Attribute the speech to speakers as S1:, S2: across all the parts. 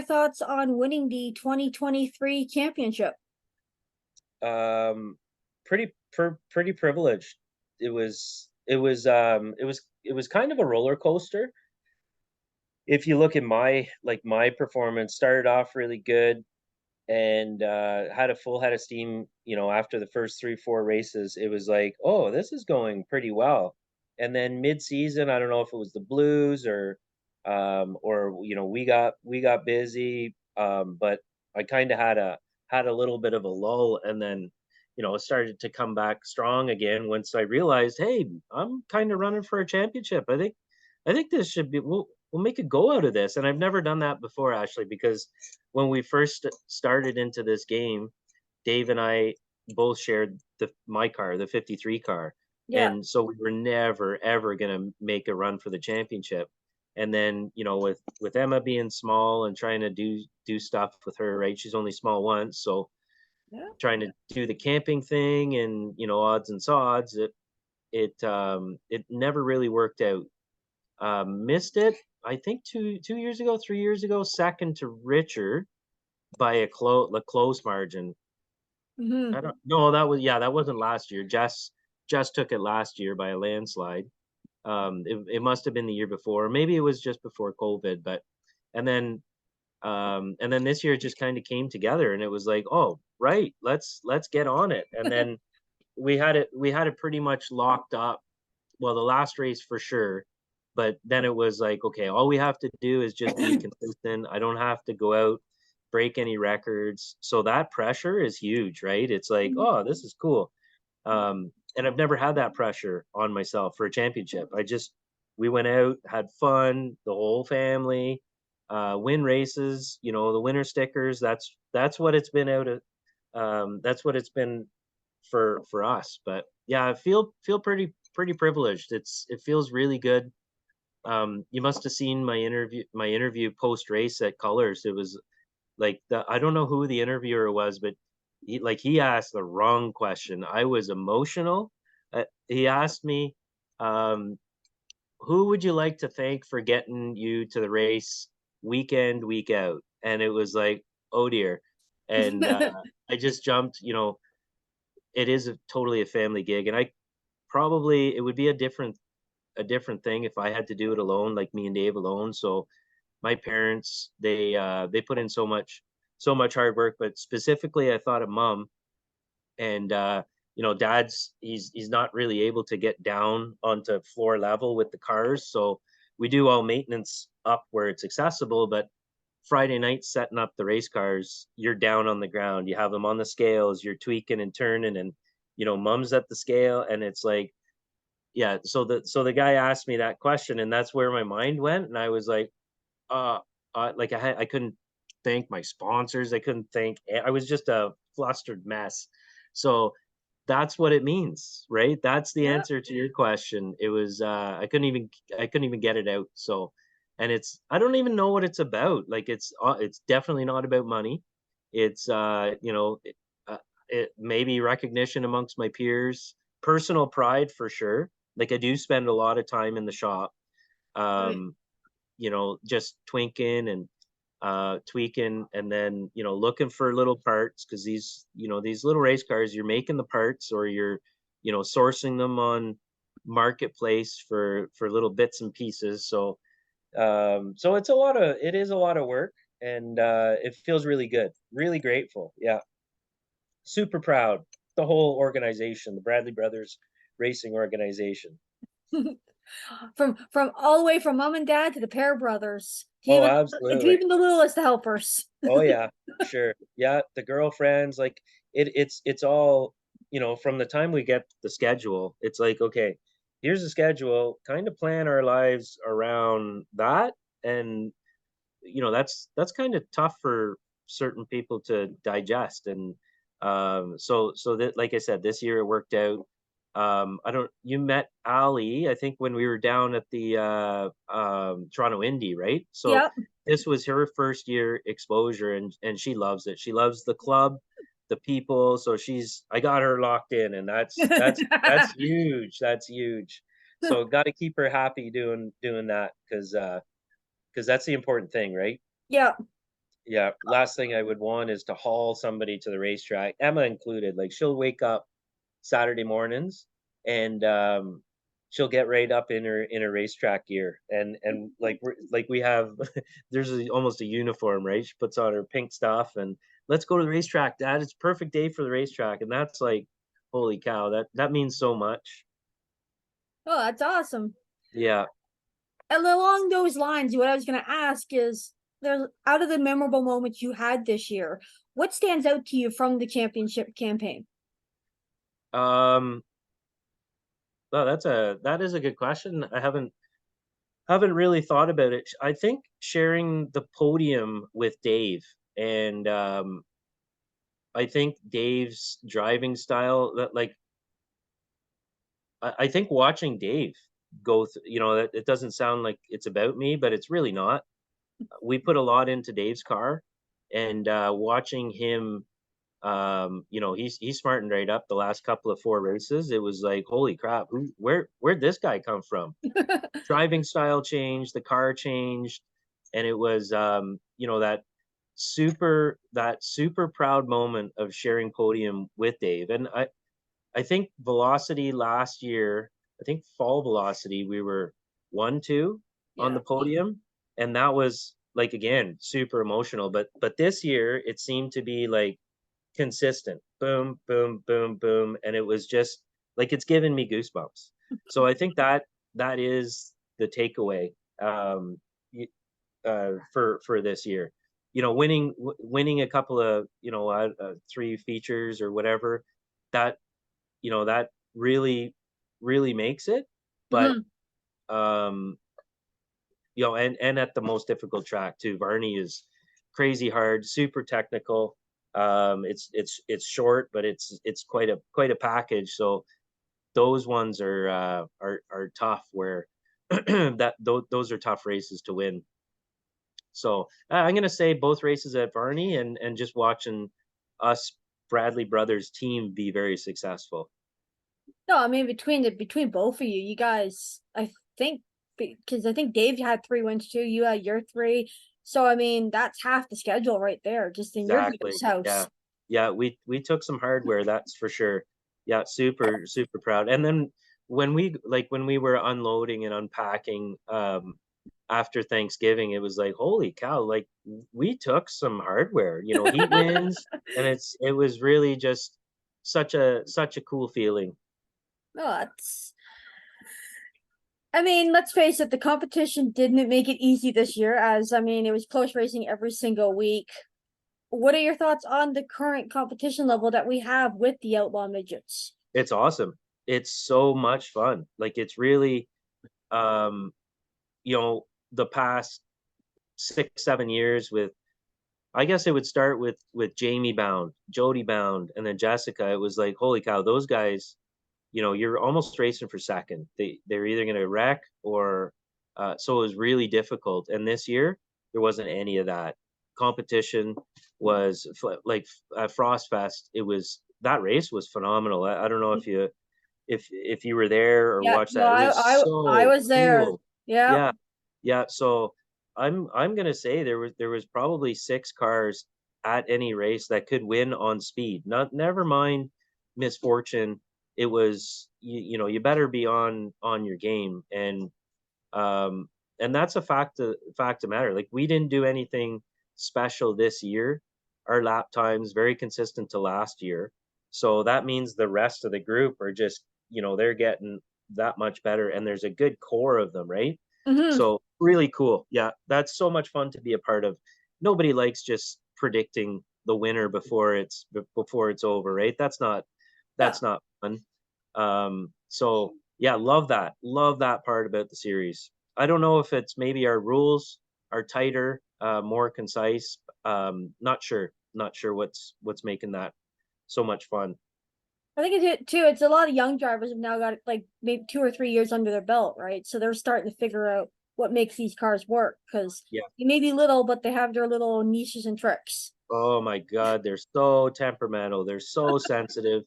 S1: thoughts on winning the 2023 championship?
S2: Um, pretty privileged. It was kind of a roller coaster. If you look at my performance, started off really good and had a full head of steam. After the first 3 4 races, it was like, oh, this is going pretty well. And then mid season, I don't know if it was the blues or we got busy, but I kind of had a little bit of a lull, and then it started to come back strong again once I realized, hey, I'm kind of running for a championship. I think this should be we'll make a go out of this. And I've never done that before, Ashley, because when we first started into this game, Dave and I both shared my car, the 53 car.
S1: Yeah.
S2: And so we were never ever going to make a run for the championship. And then, with Emma being small and trying to do stuff with her, right? She's only small once, so
S1: Yeah.
S2: trying to do the camping thing and, odds and sods, it never really worked out. Missed it, I think 2 years ago, 3 years ago, second to Richard by a close margin.
S1: Hmm.
S2: I don't no, that wasn't last year. Jess took it last year by a landslide. It must have been the year before. Maybe it was just before COVID, but and then this year it just kind of came together and it was like, oh, right, let's get on it. And then we had it pretty much locked up. Well, the last race for sure, but then it was like, okay, all we have to do is just be consistent. I don't have to go out, break any records. So that pressure is huge, right? It's like, oh, this is cool. And I've never had that pressure on myself for a championship. We went out, had fun, the whole family, win races, the winner stickers. That's what it's been out of. That's what it's been for us. But yeah, I feel pretty privileged. It feels really good. You must have seen my interview post race at Colors. It was like I don't know who the interviewer was, but he asked the wrong question. I was emotional. He asked me, um, "Who would you like to thank for getting you to the race week in, week out?" And it was like, oh dear. And I just jumped. It is totally a family gig, and it would be a different thing if I had to do it alone, like me and Dave alone. So my parents, they put in so much hard work, but specifically I thought of mom. And dad's he's not really able to get down onto floor level with the cars, so we do all maintenance up where it's accessible. But Friday night, setting up the race cars, you're down on the ground, you have them on the scales, you're tweaking and turning, and mom's at the scale, and it's like, yeah. So the guy asked me that question, and that's where my mind went, and I was like, uh, like I couldn't thank my sponsors. I couldn't thank. I was just a flustered mess. So that's what it means, right? That's the
S1: Yeah.
S2: answer to your question. It was I couldn't even get it out. So, and I don't even know what it's about. Like it's definitely not about money. It's it maybe recognition amongst my peers, personal pride for sure. Like I do spend a lot of time in the shop.
S1: Right.
S2: Um, just twinking and tweaking, and then looking for little parts, because these little race cars, you're making the parts, or you're sourcing them on marketplace for little bits and pieces. So it is a lot of work, and it feels really good, really grateful. Yeah, super proud. The whole organization, the Bradley Brothers Racing Organization.
S1: From all the way from mom and dad to the pair brothers,
S2: Oh,
S1: even
S2: absolutely.
S1: even the littlest helpers.
S2: Oh yeah, sure. Yeah, the girlfriends, like it's all, from the time we get the schedule, it's like, okay, here's the schedule, kind of plan our lives around that. And that's kind of tough for certain people to digest. And so that, like I said, this year it worked out. I don't You met Ali, I think, when we were down at the Toronto Indy, right? So
S1: Yep.
S2: this was her first year exposure, and she loves it. She loves the club, the people. So I got her locked in, and that's huge. That's huge. So got to keep her happy doing that, because that's the important thing, right?
S1: Yep.
S2: Yeah, last thing I would want is to haul somebody to the racetrack, Emma included. Like she'll wake up Saturday mornings and she'll get right up in her racetrack gear and like we have there's almost a uniform, right? She puts on her pink stuff and let's go to the racetrack, Dad. It's perfect day for the racetrack. And that's like, holy cow, that means so much.
S1: Oh, that's awesome.
S2: Yeah.
S1: And along those lines, what I was going to ask is, there's out of the memorable moments you had this year, what stands out to you from the championship campaign?
S2: Um well, that is a good question. I haven't really thought about it. I think sharing the podium with Dave and I think Dave's driving style that like I think watching Dave go you know, it doesn't sound like it's about me, but it's really not. We put a lot into Dave's car and watching him you know, he's smartened right up the last couple of 4 races. It was like, holy crap, where'd this guy come from? Driving style changed, the car changed, and it was you know, that super proud moment of sharing podium with Dave. And I think velocity last year, I think fall velocity, we were 1-2 on
S1: Yeah.
S2: the podium, and that was like again super emotional. But this year it seemed to be like consistent, boom, boom, boom, boom, and it was just like it's given me goosebumps. So I think that is the takeaway for this year. You know, winning a couple of three features or whatever, that you know that really makes it. But
S1: Hmm.
S2: um, you know, and at the most difficult track too. Varney is crazy hard, super technical. It's short, but it's quite a package. So those ones are tough. Where those are tough races to win. So I'm gonna say both races at Varney and just watching us Bradley brothers team be very successful.
S1: No, I mean between both of you, you guys, I think, because I think Dave had 3 wins too. You had your three, so I mean that's half the schedule right there, just in your
S2: Exactly.
S1: dad's house.
S2: Yeah. Yeah, we took some hardware, that's for sure. Yeah, super proud. And then when we were unloading and unpacking after Thanksgiving, it was like, holy cow, like we took some hardware, you know, heat wins, and it was really just such a cool feeling.
S1: No, that's. I mean, let's face it, the competition didn't make it easy this year, as I mean, it was close racing every single week. What are your thoughts on the current competition level that we have with the Outlaw Midgets?
S2: It's awesome. It's so much fun. Like it's really um you know, the past 6 7 years with I guess it would start with Jamie Bound, Jody Bound, and then Jessica. It was like, holy cow, those guys, you know, you're almost racing for second. They're either gonna wreck or so it was really difficult. And this year there wasn't any of that. Competition was like at Frost Fest, it was that race was phenomenal. I don't know if you were there or
S1: Yeah,
S2: watched
S1: no,
S2: that. It was
S1: I
S2: so
S1: was there.
S2: cool.
S1: Yeah.
S2: Yeah. Yeah. So I'm gonna say there was probably 6 cars at any race that could win on speed. Not never mind misfortune. It was you know, you better be on your game. Um and that's a fact of matter. Like we didn't do anything special this year. Our lap times very consistent to last year. So that means the rest of the group are just, you know, they're getting that much better and there's a good core of them, right?
S1: Hmm.
S2: So really cool. Yeah, that's so much fun to be a part of. Nobody likes just predicting the winner before it's over, right?
S1: Yeah.
S2: That's not fun. So yeah, love that part about the series. I don't know if it's maybe our rules are tighter, more concise. Not sure what's making that so much fun.
S1: I think it's too. It's a lot of young drivers have now got like maybe 2 or 3 years under their belt, right? So they're starting to figure out what makes these cars work because
S2: Yeah.
S1: they may be little, but they have their little niches and tricks.
S2: Oh my God, they're so temperamental. They're so sensitive.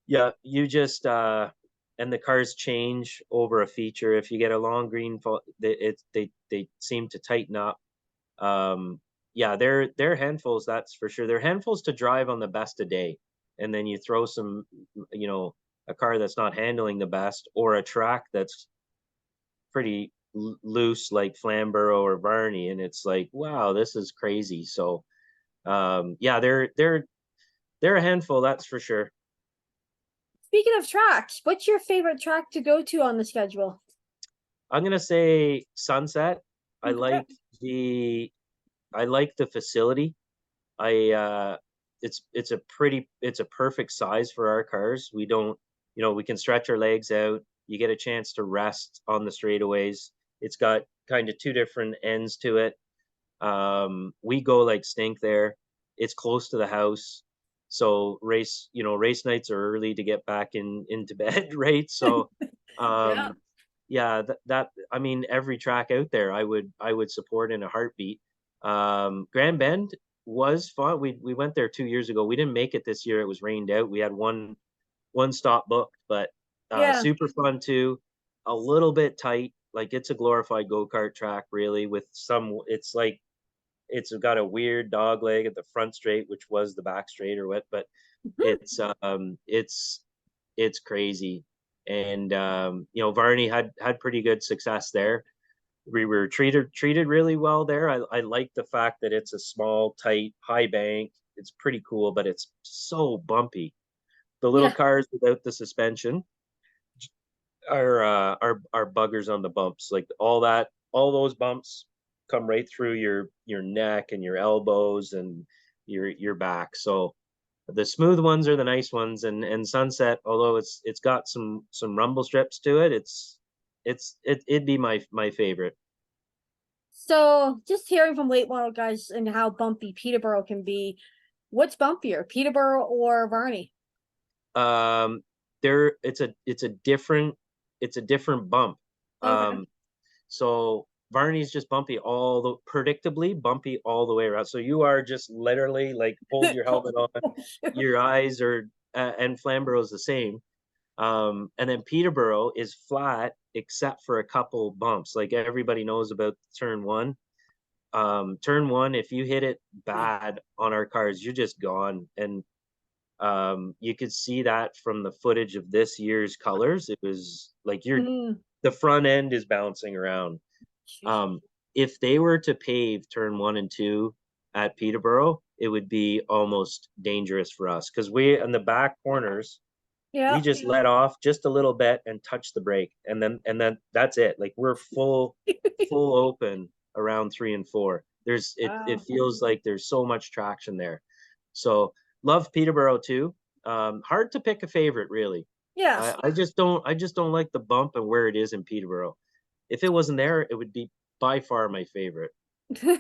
S2: Yeah, you just and the cars change over a feature. If you get a long green, they seem to tighten up. Um, yeah, they're handfuls, that's for sure. They're handfuls to drive on the best of day, and then you throw some, you know, a car that's not handling the best, or a track that's pretty loose like Flamborough or Varney, and it's like, wow, this is crazy. So yeah, they're a handful, that's for sure.
S1: Speaking of tracks, what's your favorite track to go to on the schedule?
S2: I'm gonna say Sunset. I
S1: Okay.
S2: like the I like the facility. I it's a perfect size for our cars. We don't, you know, we can stretch our legs out. You get a chance to rest on the straightaways. It's got kind of two different ends to it. We go like stink there. It's close to the house. So race nights are early to get back into bed, right? So
S1: Yeah.
S2: um yeah, that I mean every track out there I would support in a heartbeat. Grand Bend was fun. We went there 2 years ago. We didn't make it this year. It was rained out. We had one stop booked, but
S1: Yeah.
S2: super fun too. A little bit tight, like it's a glorified go-kart track, really. With some, it's like it's got a weird dog leg at the front straight, which was the back straight or what, but it's it's crazy. And you know, Varney had pretty good success there. We were treated really well there. I like the fact that it's a small, tight, high bank. It's pretty cool, but it's so bumpy. The little
S1: Yeah.
S2: cars without the suspension are buggers on the bumps. Like all those bumps come right through your neck and your elbows and your back. So the smooth ones are the nice ones, and Sunset, although it's got some rumble strips to it, it'd be my favorite.
S1: So just hearing from late model guys and how bumpy Peterborough can be, what's bumpier, Peterborough or Varney?
S2: Um, there it's a different bump.
S1: Okay.
S2: Um, so Varney's just bumpy predictably bumpy all the way around. So you are just literally like hold your helmet on, your eyes are and Flamborough's the same. And then Peterborough is flat except for a couple bumps. Like everybody knows about turn one. Turn one, if you hit it bad on our cars, you're just gone. And you could see that from the footage of this year's colors. It was like
S1: Mm,
S2: the front end is bouncing around. Um, if they were to pave turn one and two at Peterborough, it would be almost dangerous for us because we in the back corners we
S1: yeah.
S2: just let off just a little bit and touch the brake, and then that's it. Like we're full open around 3 and 4. It
S1: Wow.
S2: feels like there's so much traction there. So love Peterborough too. Hard to pick a favorite really.
S1: Yes.
S2: I just don't like the bump and where it is in Peterborough. If it wasn't there, it would be by far my favorite.
S1: Oh,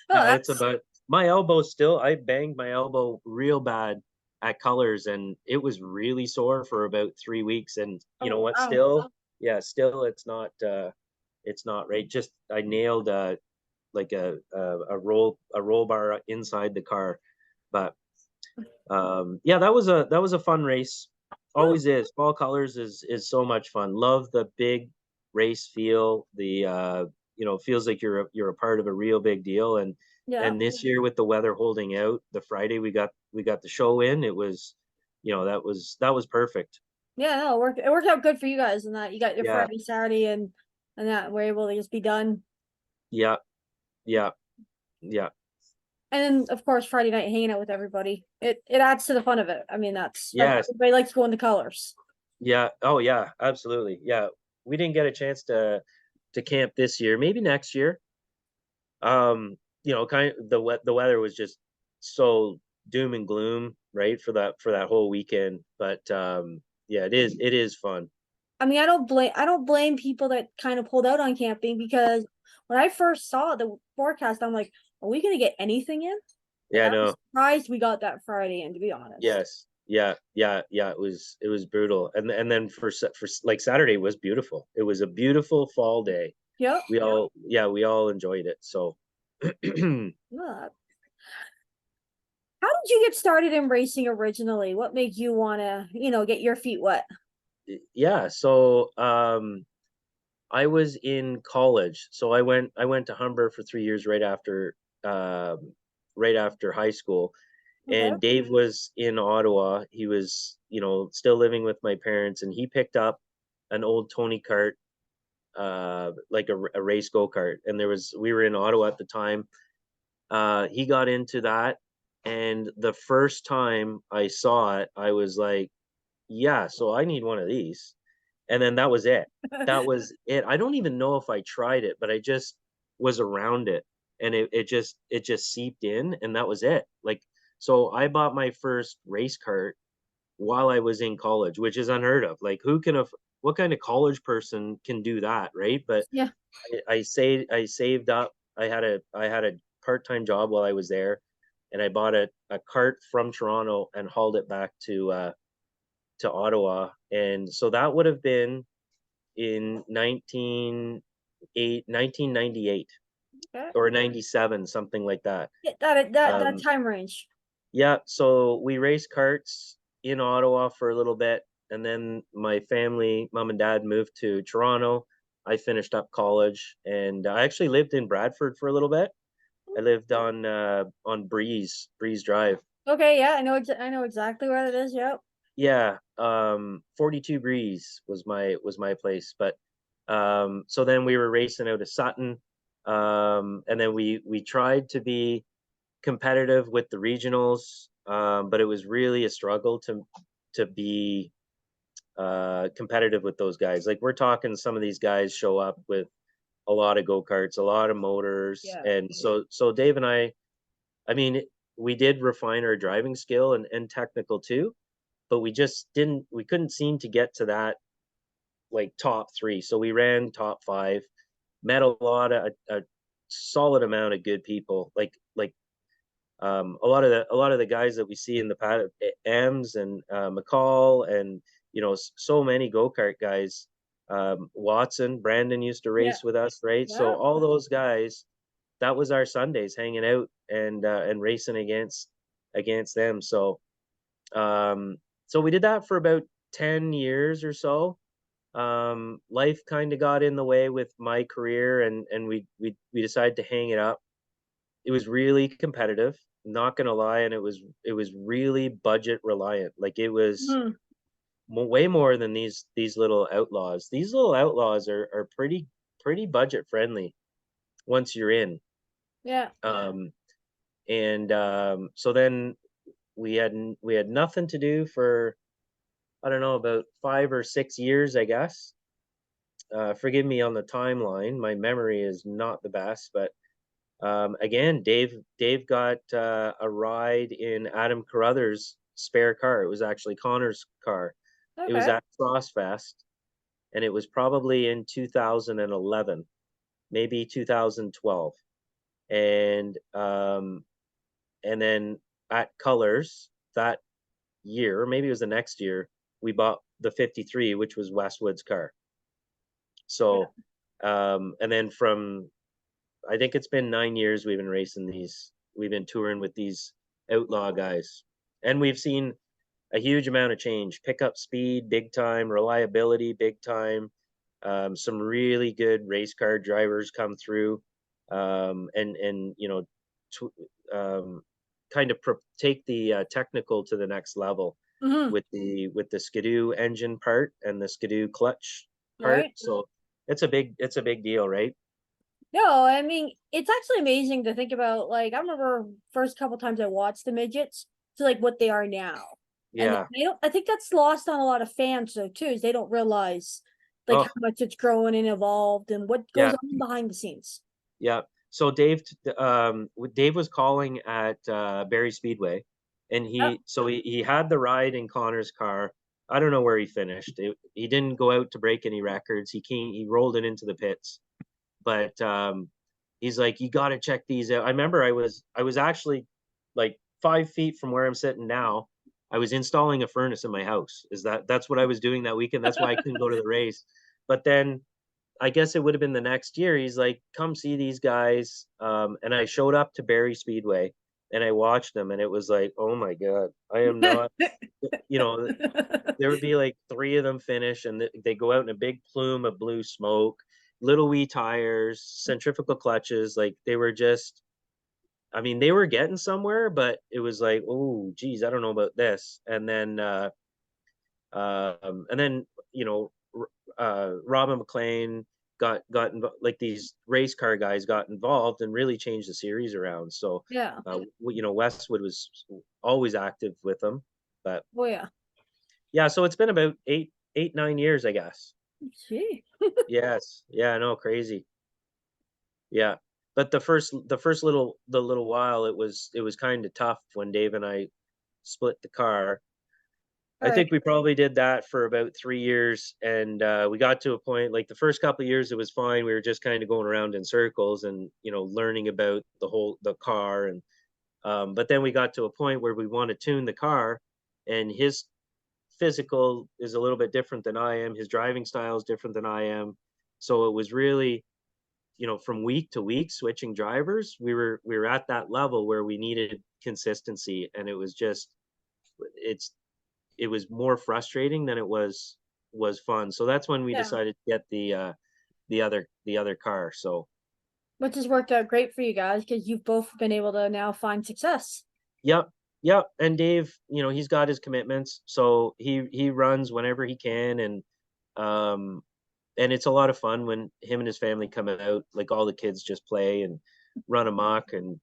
S2: Yeah, it's
S1: that's
S2: about my elbow still. I banged my elbow real bad at colors and it was really sore for about 3 weeks. And you know
S1: oh
S2: what?
S1: wow.
S2: Still it's not right. Just I nailed like a roll bar inside the car. But yeah, that was a fun race. Always is. Fall colors is so much fun. Love the big race feel. The you know, feels like you're a part of a real big deal.
S1: Yeah.
S2: And this year with the weather holding out, the Friday we got the show in. It was, you know, that was perfect.
S1: Yeah, no, it worked out good for you guys and that you got your
S2: Yeah,
S1: Friday, Saturday and that we're able to just be done.
S2: yeah, yeah, yeah.
S1: And then of course Friday night hanging out with everybody. It adds to the fun of it. I mean that's
S2: Yes,
S1: everybody likes going to colors.
S2: yeah. Oh yeah, absolutely. Yeah. We didn't get a chance to camp this year. Maybe next year. You know, kind of the weather was just so doom and gloom, right, for that whole weekend. But yeah, it is fun.
S1: I mean I don't blame people that kind of pulled out on camping because when I first saw the forecast, I'm like, are we gonna get anything in? And
S2: Yeah,
S1: I was
S2: no.
S1: surprised we got that Friday in, to be honest.
S2: Yes. Yeah, yeah, yeah. It was brutal. And then for like Saturday was beautiful. It was a beautiful fall day.
S1: Yep.
S2: We all enjoyed it. So
S1: Yeah. How did you get started in racing originally? What made you wanna, get your feet wet?
S2: yeah, so I was in college. So I went to Humber for 3 years right after right after high school.
S1: Okay.
S2: And Dave was in Ottawa. He was, still living with my parents, and he picked up an old Tony kart, like a race go-kart. And we were in Ottawa at the time. He got into that, and the first time I saw it, I was like, yeah, so I need one of these. And then that was it. That was it. I don't even know if I tried it, but I just was around it, and it just seeped in, and that was it. Like, so I bought my first race cart while I was in college, which is unheard of. Like, what kind of college person can do that, right? But
S1: Yeah.
S2: I saved up. I had a part-time job while I was there, and I bought a cart from Toronto and hauled it back to Ottawa. And so that would have been in 1998
S1: Okay.
S2: or 97, something like that.
S1: Yeah, that
S2: Um,
S1: time range.
S2: yeah, so we raced karts in Ottawa for a little bit, and then my family, mom and dad, moved to Toronto. I finished up college, and I actually lived in Bradford for a little bit. I lived on Breeze Drive.
S1: Okay, yeah, I know exactly where it is. Yep.
S2: Yeah, 42 Breeze was my place. But so then we were racing out of Sutton, and then we tried to be competitive with the regionals, but it was really a struggle to be competitive with those guys. Like, we're talking, some of these guys show up with a lot of go-karts, a lot of motors,
S1: Yeah.
S2: and so Dave and I mean, we did refine our driving skill and technical too, but we couldn't seem to get to that, like, top three. So we ran top five, met a solid amount of good people, like a lot of the guys that we see in the paddock, Ems and McCall, and so many go-kart guys. Watson, Brandon used to
S1: Yeah.
S2: race with us, right? So
S1: Yeah.
S2: all those guys, that was our Sundays, hanging out and racing against them. Um, so we did that for about 10 years or so. Life kind of got in the way with my career, and we decided to hang it up. It was really competitive, not gonna lie, and it was really budget reliant. Like, it was
S1: Mhm.
S2: way more than these little outlaws. These little outlaws are pretty budget friendly once you're in.
S1: Yeah.
S2: Um, and so then we had nothing to do for, I don't know, about 5 or 6 years, I guess. Forgive me on the timeline. My memory is not the best, but again, Dave got a ride in Adam Carruthers' spare car. It was actually Connor's car. It was
S1: Okay.
S2: at Frostfest, and it was probably in 2011, maybe 2012. And then at Colors that year, or maybe it was the next year, we bought the 53, which was Westwood's car.
S1: Yeah.
S2: So, and then from, I think it's been 9 years we've been racing these. We've been touring with these outlaw guys, and we've seen a huge amount of change. Pickup speed, big time. Reliability, big time. Some really good race car drivers come through, and kind of take the technical to the next level
S1: Hmm.
S2: with the Skidoo engine part and the Skidoo clutch part.
S1: Right.
S2: So it's a big deal, right?
S1: No, I mean, it's actually amazing to think about. Like, I remember first couple times I watched the midgets to like what they are now. And
S2: Yeah.
S1: I think that's lost on a lot of fans though too, is they don't realize like
S2: Oh,
S1: how much it's grown and evolved and what goes
S2: yeah,
S1: on behind the scenes.
S2: yeah. So Dave was calling at Barrie Speedway, and
S1: Yeah.
S2: he had the ride in Connor's car. I don't know where he finished. He didn't go out to break any records. He rolled it into the pits, but he's like, you got to check these out. I remember I was actually like 5 feet from where I'm sitting now. I was installing a furnace in my house. That's what I was doing that weekend. That's why I couldn't go to the race. But then I guess it would have been the next year. He's like, come see these guys. And I showed up to Barrie Speedway, and I watched them, and it was like, oh my God, I am not, you know, there would be like three of them finish, and they go out in a big plume of blue smoke, little wee tires, centrifugal clutches. Like, they were just I mean, they were getting somewhere, but it was like, oh, geez, I don't know about this. And then you know, Robin McLean like these race car guys got involved and really changed the series around. So,
S1: Yeah.
S2: Westwood was always active with them, but
S1: Oh yeah.
S2: yeah, so it's been about 9 years, I guess.
S1: Gee.
S2: Yes, yeah, no, crazy, yeah. But the little while, it was kind of tough when Dave and I split the car.
S1: All
S2: I
S1: right.
S2: think we probably did that for about 3 years, and we got to a point like the first couple of years it was fine. We were just kind of going around in circles and learning about the car, and but then we got to a point where we want to tune the car, and his physical is a little bit different than I am. His driving style is different than I am, so it was really from week to week switching drivers. We were at that level where we needed consistency, and it's it was more frustrating than it was fun. So that's when we
S1: Yeah.
S2: decided to get the other car. So
S1: Which has worked out great for you guys because you've both been able to now find success.
S2: yep, yep. And Dave, he's got his commitments, so he runs whenever he can, um and it's a lot of fun when him and his family come out. Like all the kids just play and run amok, and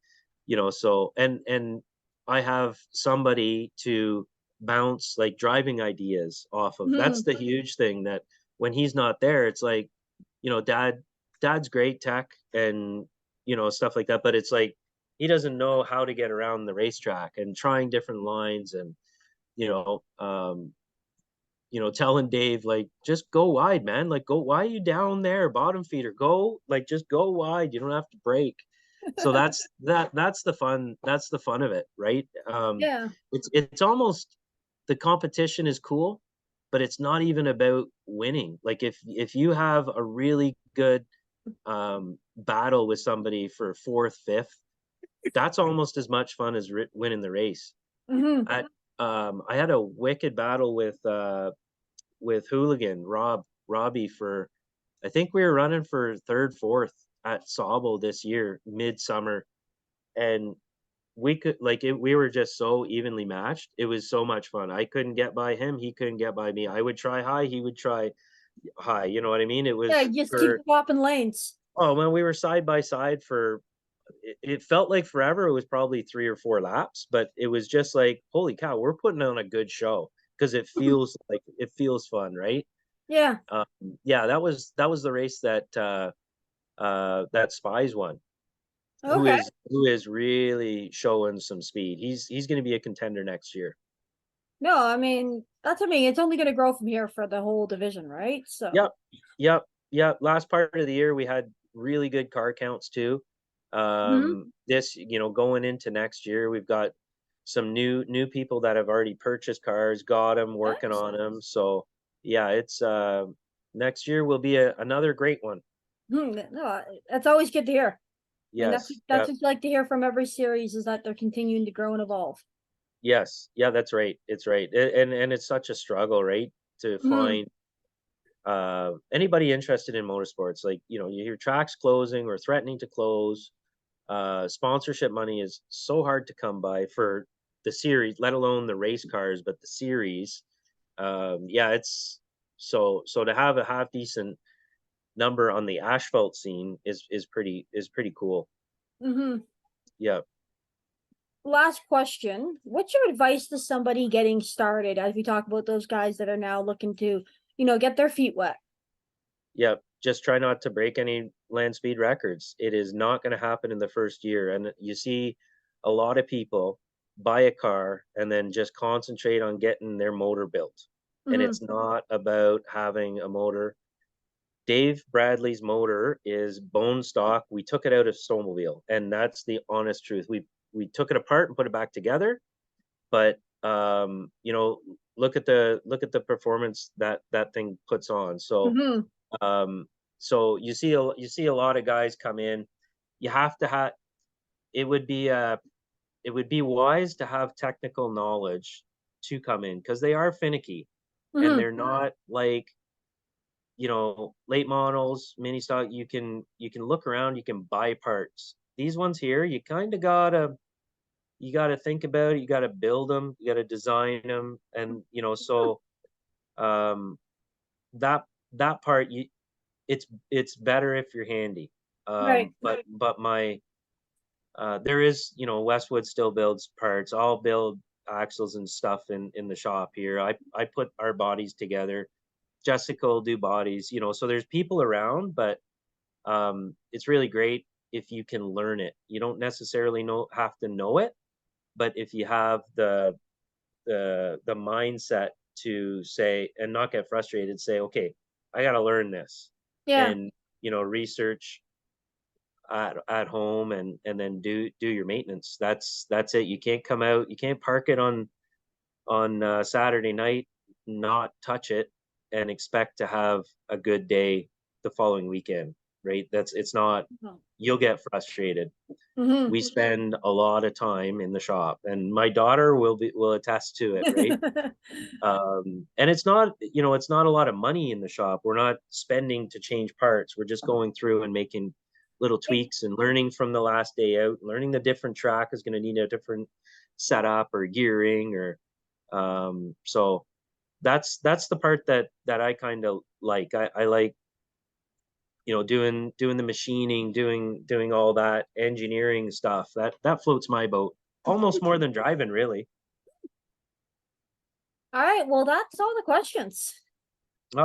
S2: so and I have somebody to bounce like driving ideas off of. That's
S1: Mhm.
S2: the huge thing, that when he's not there, it's like, dad's great tech and stuff like that, but it's like he doesn't know how to get around the racetrack and trying different lines, and you know um telling Dave, like, just go wide, man. Like, go, why are you down there, bottom feeder? Go, like, just go wide. You don't have to break. So that's the fun. That's the fun of it, right?
S1: Yeah.
S2: It's almost, the competition is cool, but it's not even about winning. Like if you have a really good battle with somebody for fourth, fifth, that's almost as much fun as winning the race.
S1: Hmm.
S2: I had a wicked battle with Hooligan Robbie for, I think we were running for third, fourth at Sauble this year, midsummer, and we could like it. We were just so evenly matched. It was so much fun. I couldn't get by him. He couldn't get by me. I would try high. He would try high. You know what I mean? It
S1: Yeah,
S2: was
S1: you just keep
S2: for,
S1: swapping lanes.
S2: oh, when we were side by side for, it felt like forever. It was probably 3 or 4 laps, but it was just like, holy cow, we're putting on a good show, because it feels fun, right?
S1: Yeah.
S2: Um, yeah, that was the race that Spies won, who
S1: Okay.
S2: is really showing some speed. He's going to be a contender next year.
S1: No, I mean, that's, I mean, it's only going to grow from here for the whole division, right? So,
S2: Yep, yep, yep. Last part of the year we had really good car counts too.
S1: mhm.
S2: This, going into next year, we've got some new people that have already purchased cars, got them, working on
S1: Excellent.
S2: them. So yeah, it's next year will be another great one.
S1: No, that's always good to hear. And that's
S2: Yes,
S1: that's
S2: yep.
S1: what you like to hear from every series is that they're continuing to grow and evolve.
S2: Yes. Yeah, that's right. It's right. And it's such a struggle, right? To
S1: Mhm.
S2: find anybody interested in motorsports. Like, you hear tracks closing or threatening to close. Sponsorship money is so hard to come by for the series, let alone the race cars, but the series. Yeah, it's so to have a half decent number on the asphalt scene is pretty cool.
S1: Mhm.
S2: Yeah.
S1: Last question. What's your advice to somebody getting started as we talk about those guys that are now looking to, get their feet wet?
S2: Yep. Just try not to break any land speed records. It is not going to happen in the first year. And you see a lot of people buy a car and then just concentrate on getting their motor built. And
S1: Mhm.
S2: it's not about having a motor. Dave Bradley's motor is bone stock. We took it out of snowmobile, and that's the honest truth. We took it apart and put it back together, but look at the performance that thing puts on. So
S1: Mhm.
S2: um, you see a lot of guys come in. You have to have. It would be wise to have technical knowledge to come in, because they are finicky, and
S1: Mhm.
S2: they're not like late models, mini stock. You can look around. You can buy parts. These ones here, you kind of gotta think about it. You gotta build them. You gotta design them, and so um, that that part it's better if you're handy.
S1: Right.
S2: But my there is, Westwood still builds parts. I'll build axles and stuff in the shop here. I put our bodies together. Jessica will do bodies, so there's people around, but it's really great if you can learn it. You don't necessarily have to know it, but if you have the mindset to say and not get frustrated, say, okay, I got to learn this,
S1: Yeah.
S2: and research at home, and then do your maintenance. That's it. You can't come out, you can't park it on Saturday night, not touch it, and expect to have a good day the following weekend, right? It's not. You'll get frustrated.
S1: Mm-hmm.
S2: We spend a lot of time in the shop, and my daughter will attest to it, right? And it's not a lot of money in the shop. We're not spending to change parts. We're just going through and making little tweaks and learning from the last day out, learning the different track is going to need a different setup or gearing, or so that's the part that I kind of like. I like, doing the machining, doing all that engineering stuff. That floats my boat almost more than driving, really.
S1: All right, well, that's all the questions.